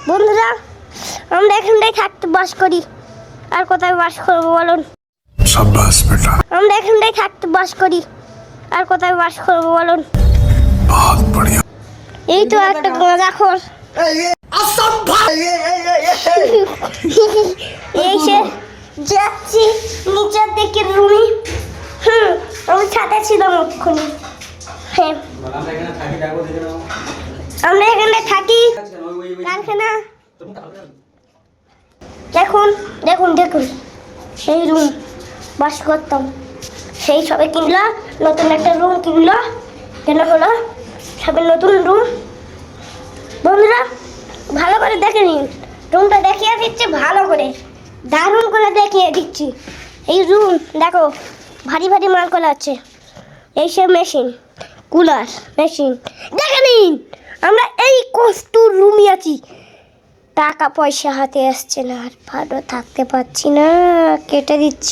বন্ধুরা, আমরা এখানটাই থাকতে বাস করি। আর কোথায় বাস করবো বলুন? शाबाश बेटा, আমরা এখানটাই থাকতে বাস করি। আর কোথায় বাস করবো বলুন? बहुत बढ़िया। এই তো একটা গাঁজাখোর এই সে যাচ্ছি নিচের দিকে রুমি। আমি ছাদে ছিলাম ওখানে। হ্যাঁ, আমরা এখানে থাকি কারখানা। দেখুন দেখুন দেখুন, সেই রুম বাস করতাম। সেই সবে কিনলো, নতুন একটা রুম কিনলো। কেন হলো সবে নতুন রুম? বন্ধুরা, ভালো করে দেখে নিন। রুমটা দেখিয়ে দিচ্ছি ভালো করে, দারুণ করে দেখিয়ে দিচ্ছি। এই রুম দেখো, ভারী ভারী মালকলা আছে। এই সে মেশিন, কুলার মেশিন। দেখে নিন, আমরা এই কষ্টর রুমই আছি। টাকা পয়সা হাতে আসছে না, আর ভালো থাকতে পারছি না, কেটে দিচ্ছি।